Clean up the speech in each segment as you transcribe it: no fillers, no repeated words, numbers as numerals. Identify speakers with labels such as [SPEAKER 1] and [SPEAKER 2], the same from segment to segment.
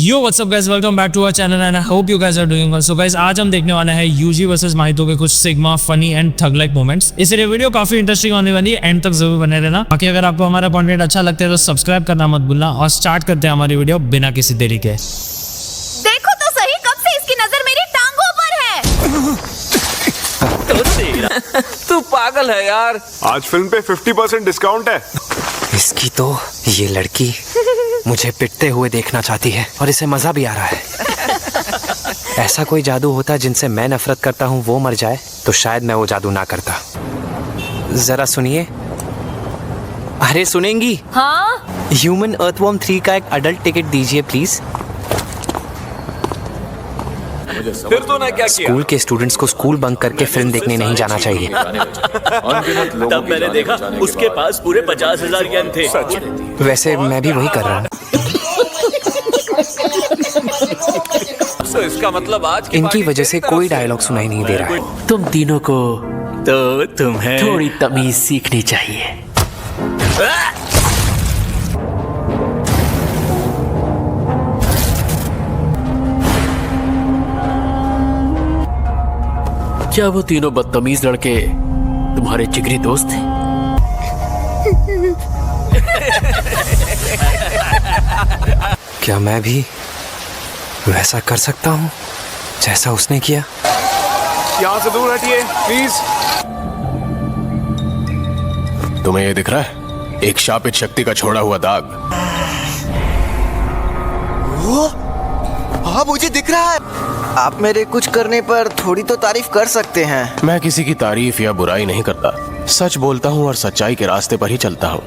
[SPEAKER 1] Yo what's up guys, welcome back to our channel and I hope you guys are doing well. So guys, आज हम देखने वाले हैं UG versus माहितो के कुछ sigma funny and tug like moments. इसलिए video काफी interesting होने वाली है, एंड तक जरूर बने रहना। बाकी अगर आपको हमारा कंटेंट अच्छा लगता है तो सब्सक्राइब करना मत भूलना। और स्टार्ट करते हैं हमारी वीडियो बिना किसी देरी के।
[SPEAKER 2] देखो तो सही, कब से इसकी नजर मेरी टांगों पर है।
[SPEAKER 3] तू पागल है यार।
[SPEAKER 4] आज फिल्म पे 50% डिस्काउंट है।
[SPEAKER 5] इसकी तो ये लड़की मुझे पिटते हुए देखना चाहती है और इसे मजा भी आ रहा है। ऐसा कोई जादू होता जिनसे मैं नफरत करता हूँ वो मर जाए तो शायद मैं वो जादू ना करता। जरा सुनिए। अरे सुनेंगी?
[SPEAKER 2] हाँ?
[SPEAKER 5] ह्यूमन अर्थवॉर्म 3 का एक अडल्ट टिकट दीजिए प्लीज।
[SPEAKER 3] फिर तो ना क्या किया?
[SPEAKER 5] स्कूल के स्टूडेंट्स को स्कूल बंक करके फिल्म देखने नहीं जाना चाहिए।
[SPEAKER 6] तब मैंने देखा उसके पास पूरे 50,000 येन थे।
[SPEAKER 5] वैसे मैं भी वही कर रहा हूँ।
[SPEAKER 3] तो इसका मतलब आज की
[SPEAKER 5] इनकी वजह से कोई डायलॉग सुनाई नहीं दे रहा है।
[SPEAKER 6] तुम तीनों को तो तुम्हें थोड़ी तमीज सीखनी चाहिए। क्या वो तीनों बदतमीज लड़के तुम्हारे जिगरी दोस्त थे?
[SPEAKER 5] क्या मैं भी वैसा कर सकता हूँ जैसा उसने किया?
[SPEAKER 4] यहाँ से दूर हटिए प्लीज।
[SPEAKER 7] तुम्हें ये दिख रहा है? एक शापित शक्ति का छोड़ा हुआ दाग।
[SPEAKER 8] हाँ मुझे दिख रहा है। आप मेरे कुछ करने पर थोड़ी तो तारीफ कर सकते हैं।
[SPEAKER 7] मैं किसी की तारीफ या बुराई नहीं करता, सच बोलता हूँ और सच्चाई के रास्ते पर ही चलता हूँ।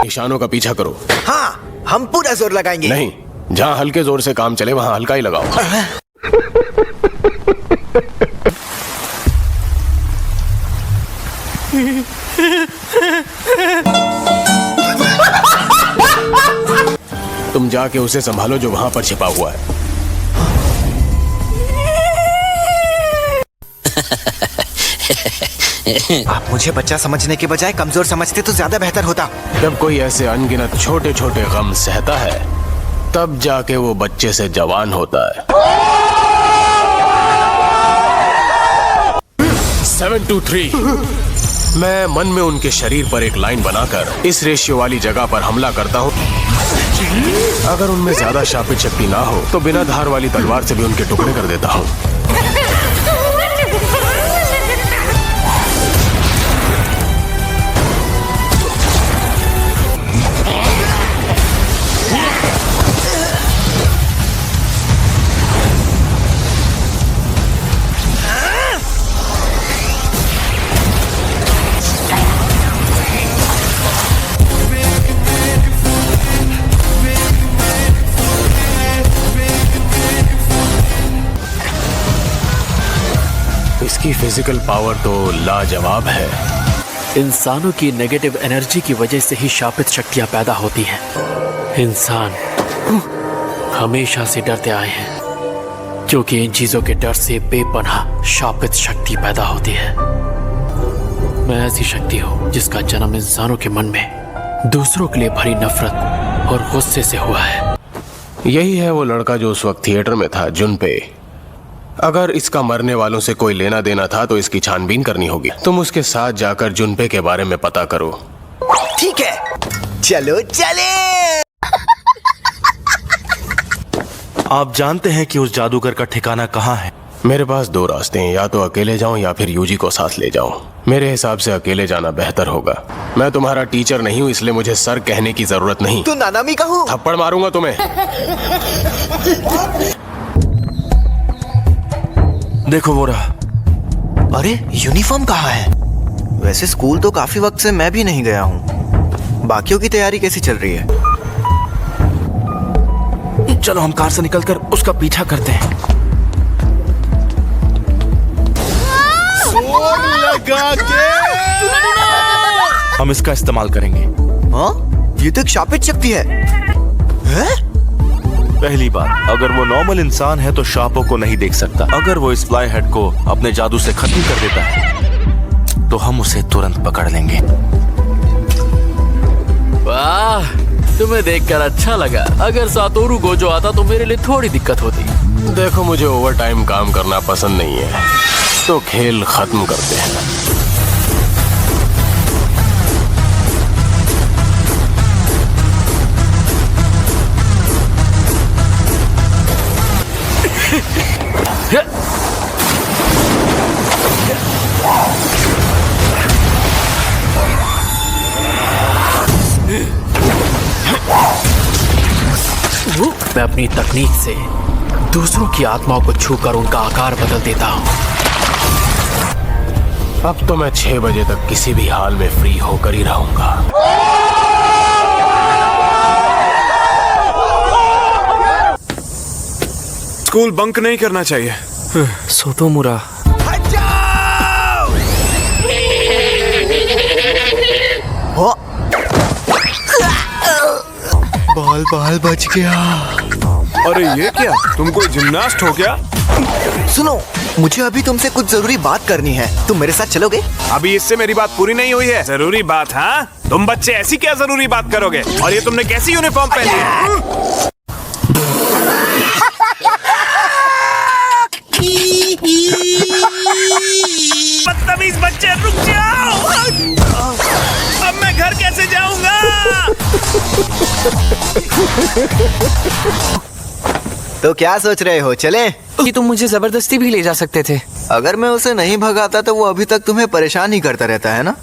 [SPEAKER 7] निशानों का पीछा करो।
[SPEAKER 8] हाँ हम पूरा जोर लगाएंगे।
[SPEAKER 7] नहीं, जहाँ हल्के जोर से काम चले वहाँ हल्का ही लगाओ। तुम जाके उसे संभालो जो वहां पर छिपा हुआ है।
[SPEAKER 8] आप मुझे बच्चा समझने के बजाय कमजोर समझते तो ज्यादा बेहतर होता।
[SPEAKER 7] जब कोई ऐसे अनगिनत छोटे छोटे गम सहता है तब जाके वो बच्चे से जवान होता है। 7 2 3। मैं मन में उनके शरीर पर एक लाइन बनाकर इस रेशियो वाली जगह पर हमला करता हूँ। अगर उनमें ज्यादा शापित शक्ति ना हो तो बिना धार वाली तलवार से भी उनके टुकड़े कर देता हूँ। इसकी फिजिकल पावर तो लाजवाब है।
[SPEAKER 6] इंसानों की नेगेटिव एनर्जी की वजह से ही शापित शक्तियां पैदा होती हैं। इंसान हमेशा से डरते आए हैं क्योंकि इन चीजों के डर से बेपनाह शापित शक्ति पैदा होती है। मैं ऐसी शक्ति हूँ जिसका जन्म इंसानों के मन में दूसरों के लिए भरी नफरत और गुस्से से हुआ है।
[SPEAKER 7] यही है वो लड़का जो उस वक्त थिएटर में था, जुनपे। अगर इसका मरने वालों से कोई लेना देना था तो इसकी छानबीन करनी होगी। तुम उसके साथ जाकर जुनपे के बारे में पता करो।
[SPEAKER 8] ठीक है, चलो चले।
[SPEAKER 9] आप जानते हैं कि उस जादूगर का ठिकाना कहाँ है?
[SPEAKER 7] मेरे पास 2 रास्ते हैं, या तो अकेले जाऊं या फिर यूजी को साथ ले जाऊं। मेरे हिसाब से अकेले जाना बेहतर होगा। मैं तुम्हारा टीचर नहीं हूं, इसलिए मुझे सर कहने की जरूरत नहीं।
[SPEAKER 8] तो नानामी का हूँ।
[SPEAKER 7] थप्पड़ मारूंगा तुम्हें।
[SPEAKER 9] देखो वो रहा।
[SPEAKER 8] अरे यूनिफॉर्म कहाँ है? वैसे स्कूल तो काफी वक्त से मैं भी नहीं गया हूँ। बाकियों की तैयारी कैसी चल रही है?
[SPEAKER 9] चलो हम कार से निकलकर उसका पीछा करते हैं। लगा के हम इसका इस्तेमाल करेंगे।
[SPEAKER 8] हाँ? ये तो एक शापित शक्ति है। हैं?
[SPEAKER 9] पहली बात, अगर वो नॉर्मल इंसान है तो शापों को नहीं देख सकता। अगर वो इस फ्लाई हेड को अपने जादू से खत्म कर देता है तो हम उसे तुरंत पकड़ लेंगे।
[SPEAKER 6] तुम्हें देखकर अच्छा लगा। अगर सातोरू गोजो आता तो मेरे लिए थोड़ी दिक्कत होती।
[SPEAKER 7] देखो, मुझे ओवर टाइम काम करना पसंद नहीं है, तो खेल खत्म करते हैं।
[SPEAKER 6] मैं अपनी तकनीक से दूसरों की आत्माओं को छूकर उनका आकार बदल देता हूँ।
[SPEAKER 7] अब तो मैं 6 बजे तक किसी भी हाल में फ्री होकर ही रहूंगा।
[SPEAKER 4] स्कूल बंक नहीं करना चाहिए।
[SPEAKER 5] सोतोमुरा,
[SPEAKER 8] बॉल बॉल बच गया।
[SPEAKER 4] अरे ये क्या, तुम कोई जिम्नास्ट हो क्या?
[SPEAKER 8] सुनो, मुझे अभी तुमसे कुछ जरूरी बात करनी है। तुम मेरे साथ चलोगे?
[SPEAKER 4] अभी इससे मेरी बात पूरी नहीं हुई है। जरूरी बात? हाँ, तुम बच्चे ऐसी क्या जरूरी बात करोगे? और ये तुमने कैसी यूनिफॉर्म पहनी है? बदतमीज बच्चे, रुक जाओ। अब मैं घर कैसे जाऊंगा?
[SPEAKER 8] तो क्या सोच रहे हो, चलें?
[SPEAKER 5] कि तुम मुझे जबरदस्ती भी ले जा सकते थे।
[SPEAKER 8] अगर मैं उसे नहीं भगाता तो वो अभी तक तुम्हें परेशान ही करता रहता है ना?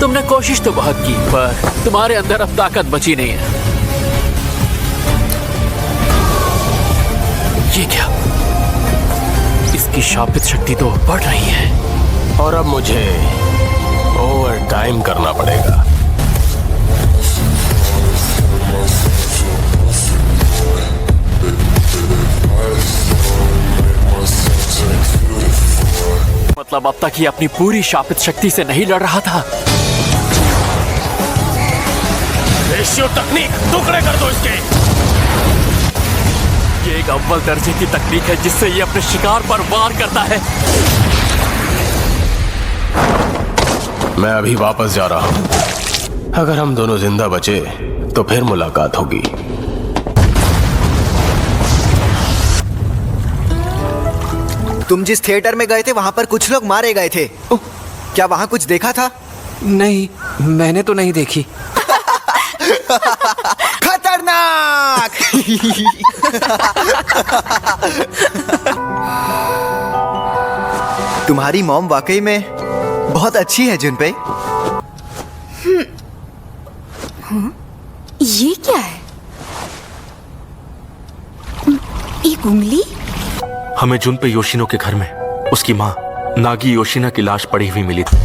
[SPEAKER 6] तुमने कोशिश तो बहुत की, पर तुम्हारे अंदर अब ताकत बची नहीं है। ये क्या? इसकी शापित शक्ति तो बढ़ रही है।
[SPEAKER 7] और अब मुझे ओवर टाइम करना पड़ेगा।
[SPEAKER 6] मतलब अब तक ये अपनी पूरी शापित शक्ति से नहीं लड़ रहा था।
[SPEAKER 7] रेशियो तकनीक, टुकड़े कर दो इसके।
[SPEAKER 6] ये एक अव्वल दर्जे की तकनीक है जिससे ये अपने शिकार पर वार करता है।
[SPEAKER 7] मैं अभी वापस जा रहा हूँ। अगर हम दोनों जिंदा बचे तो फिर मुलाकात होगी।
[SPEAKER 8] तुम जिस थिएटर में गए थे वहां पर कुछ लोग मारे गए थे। क्या वहां कुछ देखा था?
[SPEAKER 5] नहीं, मैंने तो नहीं देखी।
[SPEAKER 8] खतरनाक! तुम्हारी मॉम वाकई में बहुत अच्छी है जुनपे।
[SPEAKER 2] ये क्या है? एक उंगली?
[SPEAKER 9] हमें जुनपे योशिनो के घर में उसकी माँ नागी योशिना की लाश पड़ी हुई मिली थी।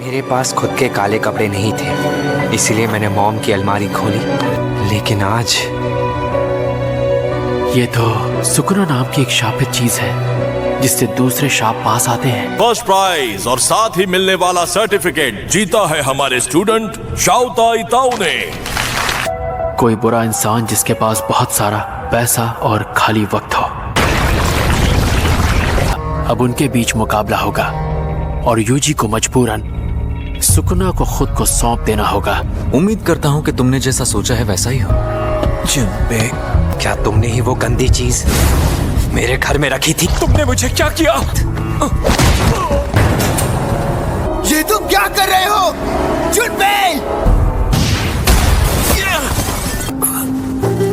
[SPEAKER 5] मेरे पास खुद के काले कपड़े नहीं थे, इसलिए मैंने मॉम की अलमारी खोली। लेकिन आज
[SPEAKER 6] ये तो सुकुना नाम की एक शापित चीज है जिससे दूसरे शाप पास आते हैं।
[SPEAKER 10] फर्स्ट प्राइज और साथ ही मिलने वाला सर्टिफिकेट जीता है हमारे स्टूडेंट शाओता इताओ ने।
[SPEAKER 6] कोई बुरा इंसान जिसके पास बहुत सारा पैसा और खाली वक्त हो। अब उनके बीच मुकाबला होगा और यूजी को मजबूरन सुकुना को खुद को सौंप देना होगा।
[SPEAKER 3] उम्मीद करता हूँ कि तुमने जैसा सोचा है वैसा ही हो।
[SPEAKER 5] जुनपे, क्या तुमने ही वो गंदी चीज मेरे घर में रखी थी?
[SPEAKER 10] तुमने मुझे क्या किया?
[SPEAKER 8] ये तुम क्या कर रहे हो जुनपे?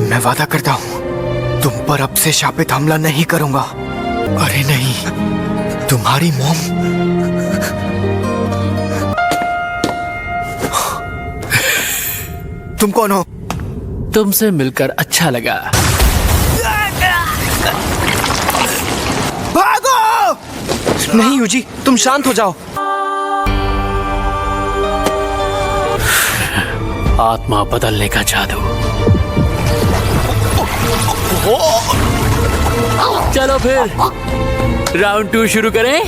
[SPEAKER 8] मैं वादा करता हूँ तुम पर अब से शापित हमला नहीं करूंगा। अरे नहीं, तुम्हारी मॉम। तुम कौन हो?
[SPEAKER 6] तुमसे मिलकर अच्छा लगा।
[SPEAKER 8] भागो!
[SPEAKER 5] नहीं यूजी, तुम शांत हो जाओ।
[SPEAKER 6] आत्मा बदलने का जादू। चलो फिर राउंड 2 शुरू करें।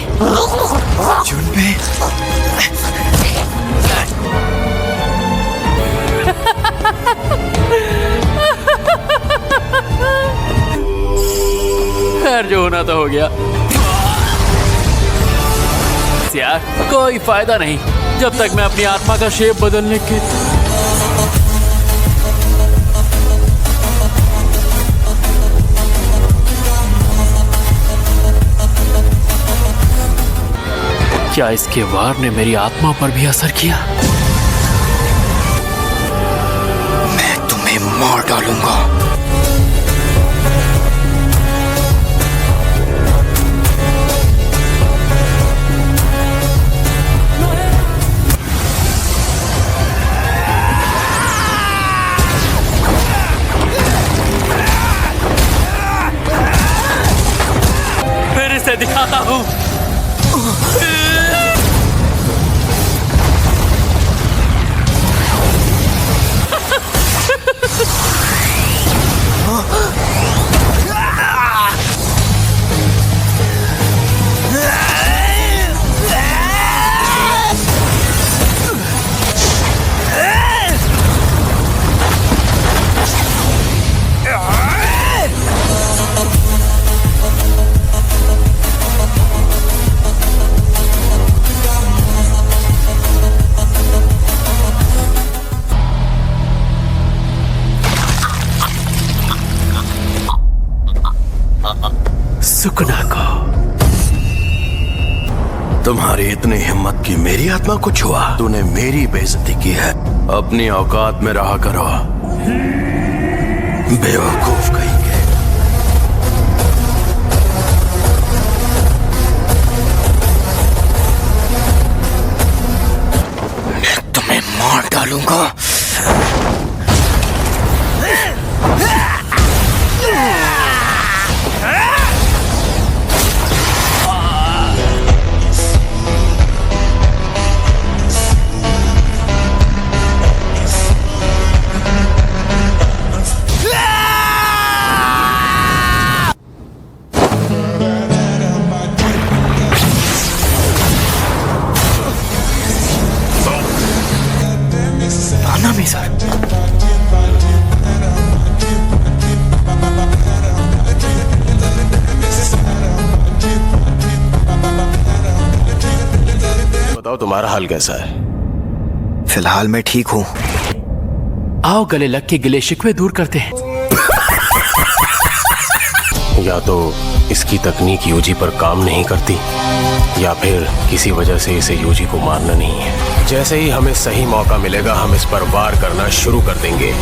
[SPEAKER 8] जुनबे,
[SPEAKER 6] खैर जो होना तो हो गया यार, कोई फायदा नहीं जब तक मैं अपनी आत्मा का शेप बदलने के क्या इसके वार ने मेरी आत्मा पर भी असर किया?
[SPEAKER 8] मैं तुम्हें मार डालूंगा।
[SPEAKER 6] फिर इसे दिखाता हूं। सुकना को
[SPEAKER 10] तुम्हारी इतनी हिम्मत की मेरी आत्मा को छुआ? तूने मेरी बेइज्जती की है, अपनी औकात में रहा करो, बेवकूफ कहेंगे।
[SPEAKER 8] मैं तुम्हें मार डालूंगा। नानामी सर,
[SPEAKER 7] बताओ तुम्हारा हाल कैसा है?
[SPEAKER 8] फिलहाल मैं ठीक हूँ।
[SPEAKER 6] आओ गले लग के गिले शिकवे दूर करते हैं।
[SPEAKER 7] या तो इसकी तकनीक यूजी पर काम नहीं करती, या फिर किसी वजह से इसे यूजी को मारना नहीं है। जैसे ही हमें सही मौका मिलेगा हम इस पर वार करना शुरू कर देंगे।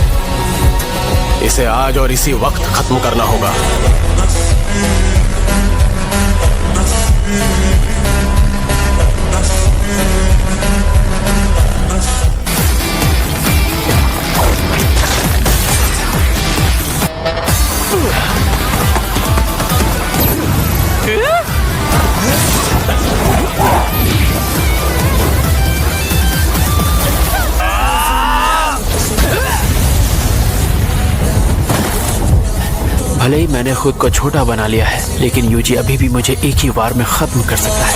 [SPEAKER 7] इसे आज और इसी वक्त खत्म करना होगा।
[SPEAKER 6] भले ही मैंने खुद को छोटा बना लिया है, लेकिन यूजी अभी भी मुझे एक ही वार में खत्म कर सकता है।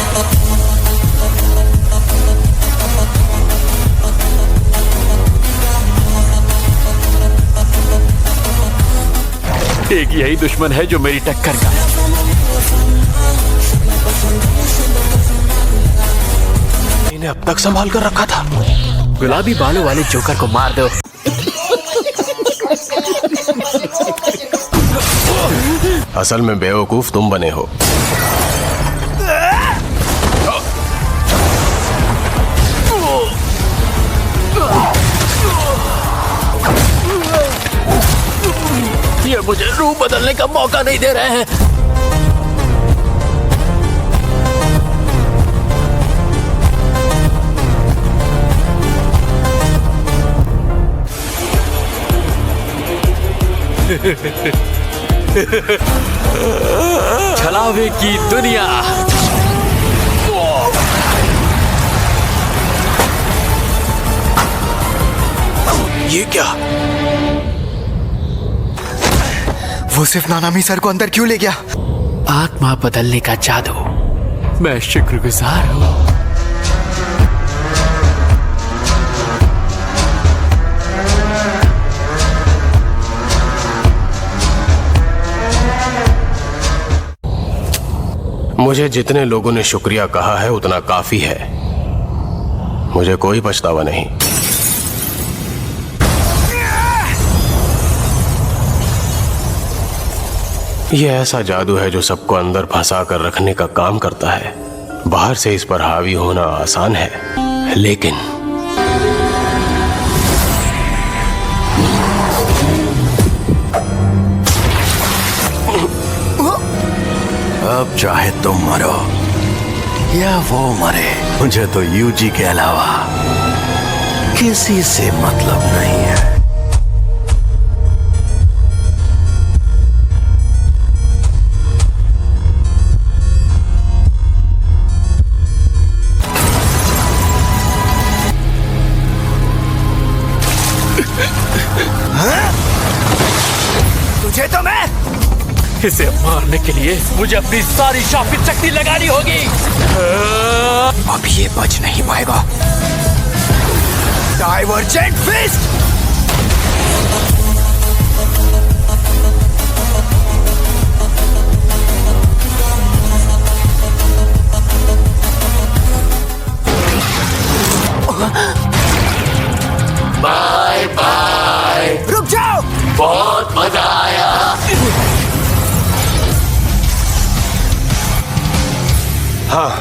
[SPEAKER 6] एक यही दुश्मन है जो मेरी टक्कर का है।
[SPEAKER 7] इन्हें अब तक संभाल कर रखा था।
[SPEAKER 6] गुलाबी बालों वाले जोकर को मार दो।
[SPEAKER 7] असल में बेवकूफ तुम बने हो।
[SPEAKER 6] ये मुझे रूप बदलने का मौका नहीं दे रहे हैं। छलावे की दुनिया।
[SPEAKER 8] ये क्या? वो सिर्फ नानामी सर को अंदर क्यों ले गया?
[SPEAKER 6] आत्मा बदलने का जादू, मैं शुक्रगुजार हूँ।
[SPEAKER 7] मुझे जितने लोगों ने शुक्रिया कहा है उतना काफी है। मुझे कोई पछतावा नहीं। यह ऐसा जादू है जो सबको अंदर फंसा कर रखने का काम करता है। बाहर से इस पर हावी होना आसान है, लेकिन
[SPEAKER 10] अब चाहे तुम मरो या वो मरे, मुझे तो यूजी के अलावा किसी से मतलब नहीं है।
[SPEAKER 8] तुझे तो मैं
[SPEAKER 6] इसे मारने के लिए मुझे अपनी सारी शापित शक्ति लगानी होगी।
[SPEAKER 8] अब ये बच नहीं पाएगा। Divergent fist.
[SPEAKER 6] Bye bye.
[SPEAKER 8] रुक जाओ।
[SPEAKER 6] बहुत मजा आया।
[SPEAKER 7] हाँ,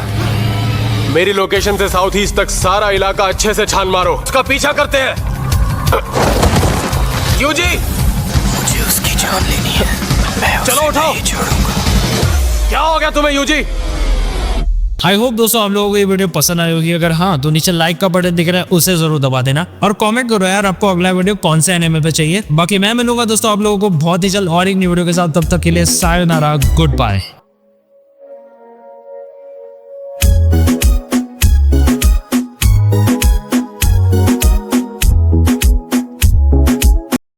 [SPEAKER 7] मेरी लोकेशन से साउथ ईस्ट तक सारा इलाका अच्छे से छान मारो। उसका पीछा करते हैं। यूजी,
[SPEAKER 8] मुझे उसकी जान लेनी है। मैं उसे
[SPEAKER 7] चलो उठाओ।
[SPEAKER 8] नहीं छोड़ूंगा।
[SPEAKER 7] क्या हो गया तुम्हें यूजी?
[SPEAKER 1] आई होप दोस्तों आप लोगों को ये वीडियो पसंद आई होगी। अगर हाँ तो नीचे लाइक का बटन दिख रहा है, उसे जरूर दबा देना और कमेंट करो यार आपको अगला वीडियो कौन से एनिमे पे चाहिए। बाकी मैं मिलूंगा दोस्तों आप लोगों को बहुत ही जल्द और एक न्यू वीडियो के साथ। तब तक के लिए सायोनारा, गुड बाय।